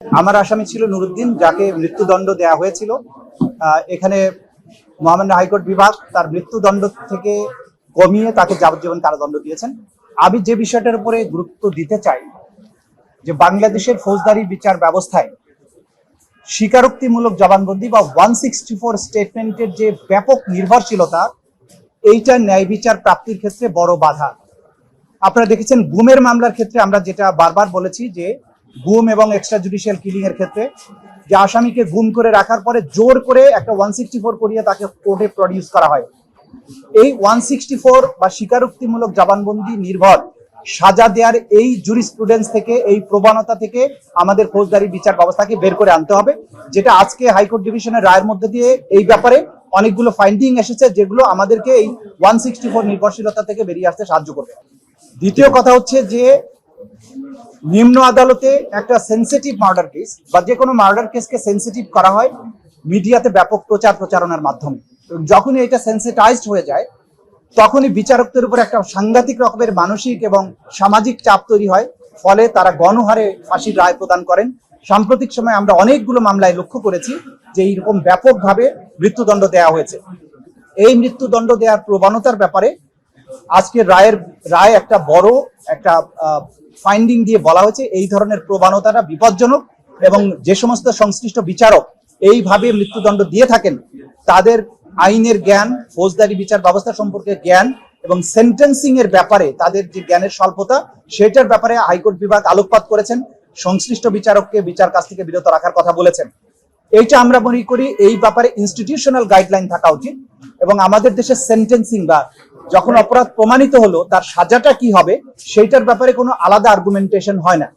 আমার আসামি ছিল নুরুদ্দিন, যাকে মৃত্যুদণ্ড দেওয়া হয়েছিল। এখানে মহামান্য হাইকোর্ট বিভাগ তার মৃত্যুদণ্ড থেকে কমিয়ে তাকে যাবজ্জীবন কারাদণ্ড দিয়েছেন। আমি যে বিষয়টার উপরে গুরুত্ব দিতে চাই যে বাংলাদেশের ফৌজদারি বিচার ব্যবস্থায় স্বীকারোক্তিমূলক জবানবন্দি বা 164 স্টেটমেন্টের যে ব্যাপক নির্ভরশীলতা, এইটা ন্যায় বিচার প্রাপ্তির ক্ষেত্রে বড় বাধা। আপনারা দেখেছেন গুমের মামলার ক্ষেত্রে আমরা যেটা বারবার বলেছি যে গুম এবং এক্সট্রা জুডিশিয়াল কিলিং এর ক্ষেত্রে যে আসামিকে গুম করে রাখার পরে জোর করে একটা 164 করিয়ে তাকে কোর্টে প্রডিউস করা হয়। এই 164 বা স্বীকারোক্তিমূলক জবানবন্দি নির্ভর সাজা দেওয়ার এই জুরিসপ্রুডেন্স থেকে, এই প্রবণতা থেকে আমাদের ফৌজদারি বিচার ব্যবস্থাকে বের করে আনতে হবে, যেটা আজকে হাইকোর্ট ডিভিশনের রায়ের মধ্যে দিয়ে এই ব্যাপারে অনেকগুলো ফাইন্ডিং এসেছে, যেগুলো আমাদেরকে এই 164 নির্ভরশীলতা থেকে বেরিয়ে আসতে সাহায্য করবে। দ্বিতীয় কথা হচ্ছে যে নিম্ন আদালতে একটা সেন্সিটিভ মার্ডার কেস বা যে কোনো মার্ডার কেসকে সেন্সিটিভ করা হয় মিডিয়াতে ব্যাপক প্রচারণার মাধ্যমে। যখনই এটা সেন্সিটাইজড হয়ে যায় তখনই বিচারকদের উপর একটা সাংঘাতিক রকমের মানসিক এবং সামাজিক চাপ তৈরি হয়, ফলে তারা গণহারে ফাঁসির রায় প্রদান করেন। সাম্প্রতিক সময়ে আমরা অনেকগুলো মামলায় লক্ষ্য করেছি যে এইরকম ব্যাপকভাবে মৃত্যুদণ্ড দেওয়া হয়েছে। এই মৃত্যুদণ্ড দেওয়ার প্রবণতার ব্যাপারে আজকের রায় একটা বড় একটা ফাইন্ডিং দিয়ে বলা হয়েছে এই ধরনের প্রবণতাটা বিপজ্জনক, এবং যে সমস্ত সংশ্লিষ্ট বিচারক এইভাবে মৃত্যুদণ্ড দিয়ে থাকেন তাদের আইনের জ্ঞান, ফৌজদারি বিচার ব্যবস্থা সম্পর্কে জ্ঞান এবং সেন্টেন্সিং এর ব্যাপারে তাদের যে জ্ঞানের স্বল্পতা, সেটার ব্যাপারে হাইকোর্ট বিভাগ আলোকপাত করেছেন। সংশ্লিষ্ট বিচারককে বিচার কাজ থেকে বিরত রাখার কথা বলেছেন। এইটা আমরা মনে করি এই ব্যাপারে ইনস্টিটিউশনাল গাইডলাইন থাকা উচিত, এবং আমাদের দেশে সেন্টেন্সিং বা যখন অপরাধ প্রমাণিত হলো তার সাজাটা কি হবে সেইটার ব্যাপারে কোনো আলাদা আর্গুমেন্টেশন হয় না।